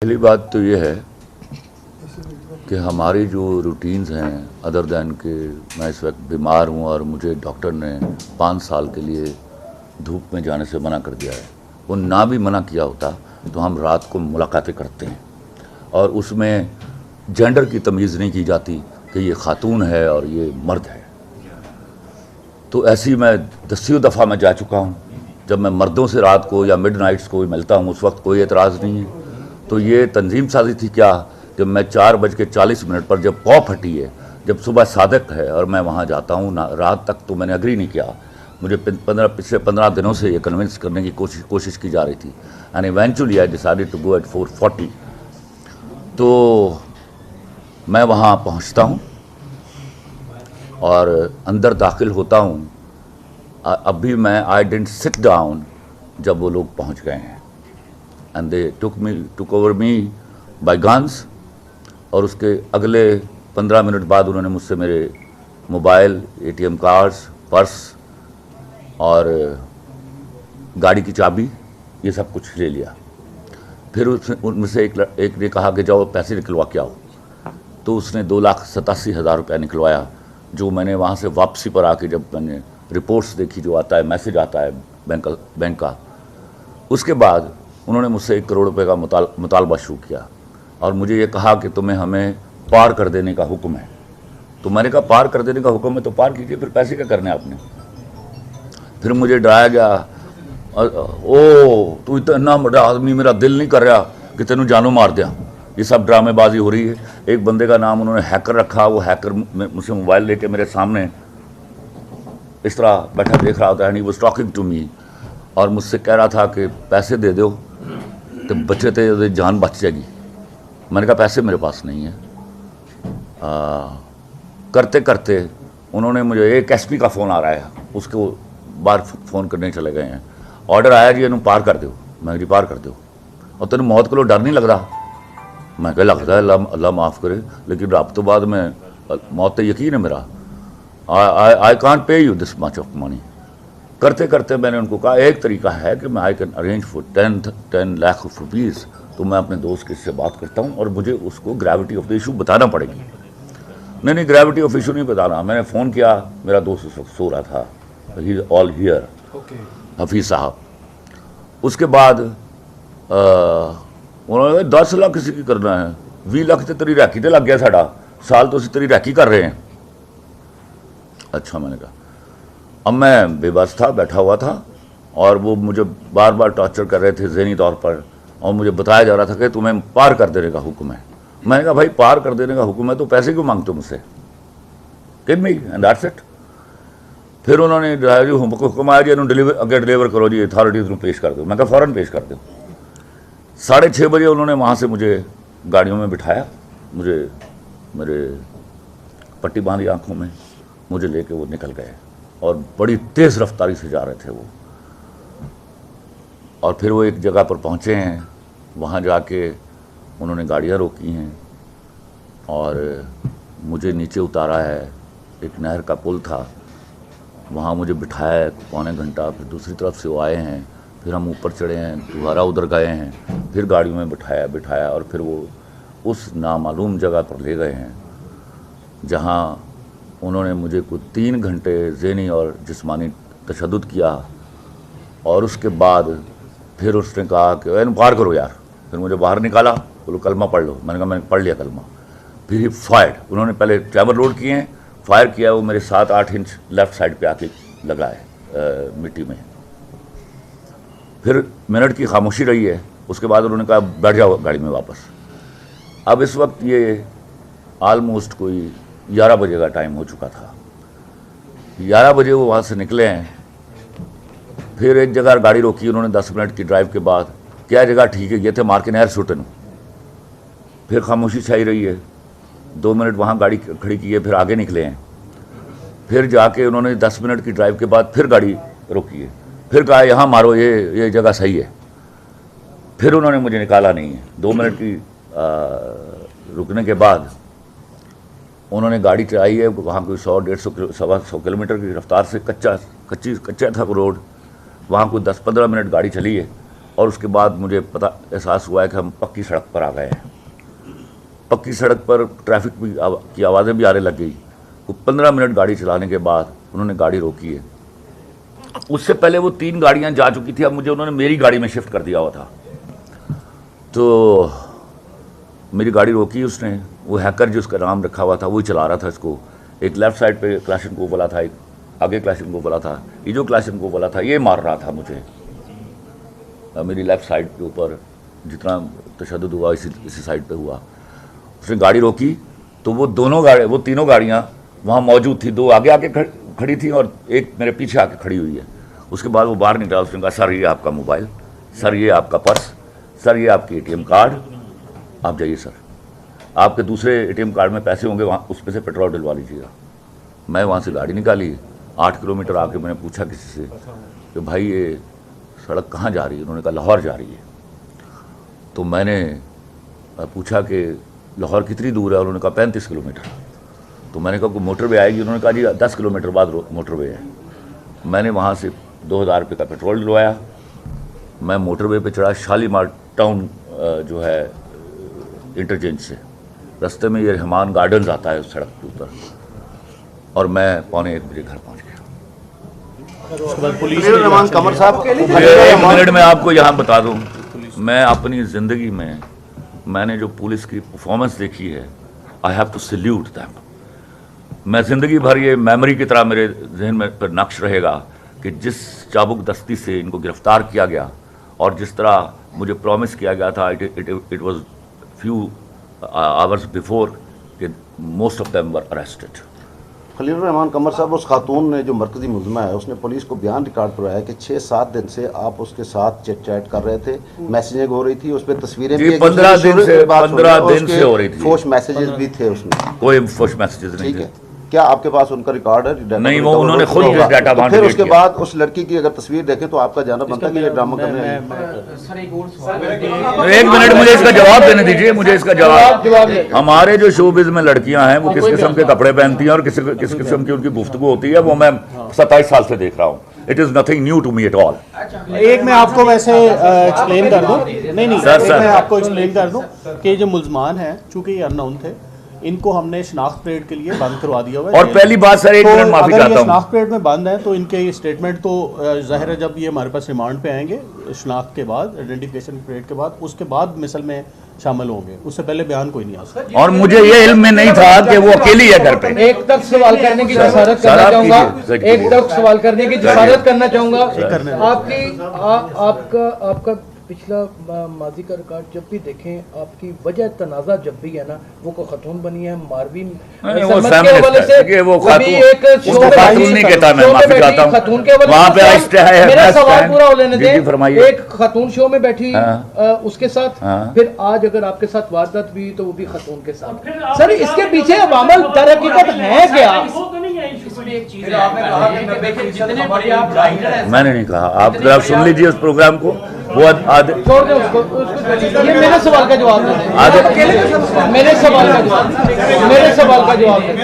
پہلی بات تو یہ ہے کہ ہماری جو روٹینز ہیں ادر دین کہ میں اس وقت بیمار ہوں اور مجھے ڈاکٹر نے 5 سال کے لیے دھوپ میں جانے سے منع کر دیا ہے، وہ نہ بھی منع کیا ہوتا تو ہم رات کو ملاقاتیں کرتے ہیں اور اس میں جینڈر کی تمیز نہیں کی جاتی کہ یہ خاتون ہے اور یہ مرد ہے۔ تو ایسی میں 10 دفعہ میں جا چکا ہوں۔ جب میں مردوں سے رات کو یا مڈ نائٹس کو ملتا ہوں اس وقت کوئی اعتراض نہیں ہے۔ تو یہ تنظیم سازی تھی کیا کہ میں 4:40 پر جب پاؤ پھٹی ہے، جب صبح صادق ہے اور میں وہاں جاتا ہوں، رات تک تو میں نے اگری نہیں کیا۔ مجھے پچھلے 15 دنوں سے یہ کنونس کرنے کی کوشش کی جا رہی تھی، and eventually I decided to go at 4:40۔ تو میں وہاں پہنچتا ہوں اور اندر داخل ہوتا ہوں۔ اب بھی میں آئی ڈنٹ سٹ ڈاؤن جب وہ لوگ پہنچ گئے ہیں، and they took over me by guns. اور اس کے اگلے 15 منٹ بعد انہوں نے مجھ سے میرے موبائل، ATM کارڈز، پرس اور گاڑی کی چابی، یہ سب کچھ لے لیا۔ پھر ان میں سے ایک نے کہا کہ جاؤ پیسے نکلوا کے آؤ، تو اس نے 2,87,000 روپے نکلوایا، جو میں نے وہاں سے واپسی پر آ کے جب میں نے رپورٹس دیکھی، جو آتا ہے میسج آتا ہے بینک کا، اس کے بعد انہوں نے مجھ سے 1 کروڑ روپے کا مطالبہ شروع کیا اور مجھے یہ کہا کہ تمہیں ہمیں پار کر دینے کا حکم ہے۔ تو میں نے کہا پار کر دینے کا حکم ہے تو پار کیجئے، پھر پیسے کیا کرنے آپ نے؟ پھر مجھے ڈرایا گیا، تو اتنا بڑا آدمی، میرا دل نہیں کر رہا کہ تینوں جانوں مار دیا۔ یہ سب ڈرامے بازی ہو رہی ہے۔ ایک بندے کا نام انہوں نے ہیکر رکھا، وہ ہیکر مجھ سے موبائل لے کے میرے سامنے اس طرح بیٹھا دیکھ رہا ہوتا ہے، and he was talking to me, اور مجھ سے کہہ رہا تھا کہ پیسے دے دو تو بچے تھے، جان بچ جائے گی۔ میں نے کہا پیسے میرے پاس نہیں ہیں۔ کرتے کرتے انہوں نے مجھے، ایک SP کا فون آ رہا ہے، اس کو باہر فون کرنے چلے گئے ہیں، آرڈر آیا جی انہوں پار کر دو۔ میں جی پار کر دو، اور تینوں موت کو ڈر نہیں لگ رہا؟ میں کہا لگتا ہے، اللہ معاف کرے، لیکن رب تو بعد میں موت تو یقین ہے میرا، I can't pay you this much of money. کرتے کرتے میں نے ان کو کہا ایک طریقہ ہے کہ میں I can arrange four 10 lakh of rupees, تو میں اپنے دوست کے سے بات کرتا ہوں اور مجھے اس کو گریوٹی آف دا ایشو بتانا پڑے گی۔ نہیں گریوٹی آف ایشو نہیں بتانا۔ میں نے فون کیا، میرا دوست اس وقت سو رہا تھا، ہی از آل ہیئر، حفیظ صاحب۔ اس کے بعد انہوں نے 10 لاکھ کسی کی کرنا ہے، 20 لاکھ تو تیری ریکی تے لگ گیا، ساڑا سال تو اسی تیری ریکی کر رہے ہیں۔ اچھا، میں نے کہا اب میں بے بس تھا، بیٹھا ہوا تھا، اور وہ مجھے بار بار ٹارچر کر رہے تھے ذہنی طور پر، اور مجھے بتایا جا رہا تھا کہ تمہیں پار کر دینے کا حکم ہے۔ میں نے کہا بھائی پار کر دینے کا حکم ہے تو پیسے کیوں مانگتے ہو مجھ سے؟ give me and that's it۔ پھر انہوں نے حکم آیا جی اگر ڈلیور کرو جی، اتھارٹیز میں پیش کر دو۔ میں کہا فوراً پیش کر دو۔ 6:30 بجے انہوں نے وہاں سے مجھے گاڑیوں میں بٹھایا، مجھے میرے پٹی باندھی آنکھوں میں، مجھے لے کے وہ نکل گئے، اور بڑی تیز رفتاری سے جا رہے تھے وہ۔ اور پھر وہ ایک جگہ پر پہنچے ہیں، وہاں جا کے انہوں نے گاڑیاں روکی ہیں اور مجھے نیچے اتارا ہے، ایک نہر کا پل تھا، وہاں مجھے بٹھایا ہے 1.25 گھنٹہ۔ پھر دوسری طرف سے وہ آئے ہیں، پھر ہم اوپر چڑھے ہیں، دوبارہ ادھر گئے ہیں، پھر گاڑیوں میں بٹھایا اور پھر وہ اس نامعلوم جگہ پر لے گئے ہیں، جہاں انہوں نے مجھے کوئی 3 گھنٹے ذہنی اور جسمانی تشدد کیا، اور اس کے بعد پھر اس نے کہا کہ پار کرو یار۔ پھر مجھے باہر نکالا، بولو کلمہ پڑھ لو۔ میں نے کہا میں نے پڑھ لیا کلمہ۔ پھر ہی فائرڈ، انہوں نے پہلے ٹریول لوڈ کیے ہیں، فائر کیا، وہ میرے 7-8 انچ لیفٹ سائڈ پہ آ کے لگا ہے مٹی میں۔ پھر منٹ کی خاموشی رہی ہے، اس کے بعد انہوں نے کہا بیٹھ جاؤ گاڑی میں واپس۔ اب اس وقت یہ آلموسٹ کوئی 11 بجے کا ٹائم ہو چکا تھا۔ 11 بجے وہ وہاں سے نکلے ہیں، پھر ایک جگہ گاڑی روکی انہوں نے 10 منٹ کی ڈرائیو کے بعد، کیا جگہ ٹھیک ہے، یہ تھے مار کے نہر سوٹن۔ پھر خاموشی چھائی رہی ہے، 2 منٹ وہاں گاڑی کھڑی کی ہے، پھر آگے نکلے ہیں، پھر جا کے انہوں نے 10 منٹ کی ڈرائیو کے بعد پھر گاڑی روکی ہے، پھر کہا یہاں مارو، یہ جگہ صحیح ہے۔ پھر انہوں نے مجھے نکالا نہیں ہے۔ 2 منٹ کی رکنے کے بعد انہوں نے گاڑی چلائی ہے، وہاں کوئی 100-150 کلومیٹر کی رفتار سے، کچا تھا روڈ، وہاں کوئی 10-15 منٹ گاڑی چلی ہے، اور اس کے بعد مجھے احساس ہوا ہے کہ ہم پکی سڑک پر آ گئے ہیں. پکی سڑک پر ٹریفک کی آوازیں بھی آنے لگ گئی. 15 منٹ گاڑی چلانے کے بعد انہوں نے گاڑی روکی ہے. اس سے پہلے وہ 3 گاڑیاں جا چکی تھی, اب مجھے انہوں نے میری گاڑی میں شفٹ کر دیا ہوا تھا. تو میری گاڑی روکی اس نے, وہ ہیکر جو اس کا نام رکھا ہوا تھا وہی چلا رہا تھا اس کو. ایک لیفٹ سائڈ پہ کلاشنکوف والا تھا, ایک آگے کلاشنکوف والا تھا. یہ جو کلاشنکوف والا تھا یہ مار رہا تھا مجھے میری لیفٹ سائڈ کے اوپر. جتنا تشدد ہوا اسی سائڈ پہ ہوا. اس نے گاڑی روکی تو وہ تینوں گاڑیاں وہاں موجود تھی. 2 آگے کھڑی تھیں اور ایک میرے پیچھے آ کے کھڑی ہوئی ہے. اس کے بعد وہ باہر نکلا, اس نے کہا سر یہ آپ کا موبائل, سر یہ آپ کا پرس, سر یہ آپ کی ATM کارڈ, آپ جائیے سر, آپ کے دوسرے ATM کارڈ میں پیسے ہوں گے, وہاں اس پہ سے پیٹرول ڈلوا لیجیے گا. میں وہاں سے گاڑی نکالی. 8 کلومیٹر آ کے میں نے پوچھا کسی سے کہ بھائی یہ سڑک کہاں جا رہی ہے؟ انہوں نے کہا لاہور جا رہی ہے. تو میں نے پوچھا کہ لاہور کتنی دور ہے؟ انہوں نے کہا 35 کلومیٹر. تو میں نے کہا کوئی موٹر وے آئے گی؟ انہوں نے کہا جی 10 کلومیٹر بعد موٹر وے ہے. میں نے وہاں سے 2000 روپے کا پیٹرول ڈلوایا. میں موٹر وے پہ چڑھا شالیمار ٹاؤن جو ہے انٹرچینج سے. رستے میں یہ رحمان گارڈنز آتا ہے اس سڑک کے اوپر, اور میں 1:45 بجے گھر پہنچ گیا. ایک منٹ میں آپ کو یہاں بتا دوں, میں اپنی زندگی میں نے جو پولیس کی پرفارمنس دیکھی ہے, I have to salute them. میں زندگی بھر یہ میموری کی طرح میرے ذہن میں پر نقش رہے گا کہ جس چابک دستی سے ان کو گرفتار کیا گیا اور جس طرح مجھے پرومس کیا گیا تھا, it was few hours before کہ most of them were arrested. Khalil ur-Rehman Qamar Sahab, اس خاتون نے جو مرکزی ملزمہ ہے اس نے پولیس کو بیان ریکارڈ کروایا کہ 6-7 دن سے آپ اس کے ساتھ چیٹ کر رہے تھے, میسیجنگ ہو رہی تھی, اس پہ تصویریں بھی 15 دن سے ہو رہی تھی. فوش میسیجز بھی تھے اس میں, کوئی فوش میسیجز نہیں تھے. کیا آپ کے پاس ان کا ریکارڈ ہے؟ نہیں, وہ انہوں نے خود ڈیٹا باندھ پھر اس کے بعد اس لڑکی کی اگر تصویر دیکھیں تو آپ کا جانا بنتا کہ یہ ڈرامہ کرنے ہیں. ایک منٹ مجھے اس کا جواب دینے دیجیے, مجھے اس کا جواب. ہمارے جو شوبز میں لڑکیاں ہیں وہ کس قسم کے کپڑے پہنتی ہیں اور کس قسم کی ان کی گفتگو ہوتی ہے, وہ میں 27 سال سے دیکھ رہا ہوں. It is nothing new to me at all. ایک میں آپ کو ویسے ایکسپلین کر دوں, نہیں میں آپ کو ایکسپلین کر دوں کہ جو ملزمان ہیں چونکہ یہ ان نون تھے, ان کو ہم نے شناخت پریڈ کے لیے بند کروا دیا ہوا ہے. اور پہلی بات سر, ایک منٹ معافی چاہتا ہوں, شناخت پریڈ میں بند ہیں تو ان کے اسٹیٹمنٹ تو ظاہر ہے جب یہ ہمارے پاس ریمانڈ پہ آئیں گے شناخت کے بعد, آئیڈینٹیفیکیشن پریڈ کے بعد, اس کے بعد مثل میں شامل ہوں گے. اس سے پہلے بیان کوئی نہیں آ سکتا. اور مجھے یہ علم میں نہیں تھا کہ وہ اکیلی ہے گھر پہ. ایک تک سوال کرنے کی جسارت کرنا چاہوں گا, ایک تک سوال کرنے کی جسارت کرنا چاہوں گا. آپ کا پچھلا ماضی کا ریکارڈ جب بھی دیکھیں, آپ کی وجہ تنازع جب بھی ہے نا, وہ کوئی خاتون بنی ہے ماروی میرا سوال پورا ہو لینے دیں. ایک خاتون شو میں بیٹھی اس کے ساتھ, پھر آج اگر آپ کے ساتھ واردات بھی تو وہ بھی خاتون کے ساتھ. سر اس کے پیچھے عوامل در حقیقت ہے کیا؟ میں نے نہیں کہا, آپ ذرا سن لیجیے اس پروگرام کو. وہ چھوڑ دیں اس کو, یہ میرے سوال کا جواب دیں. میرے سوال کا جواب دیں.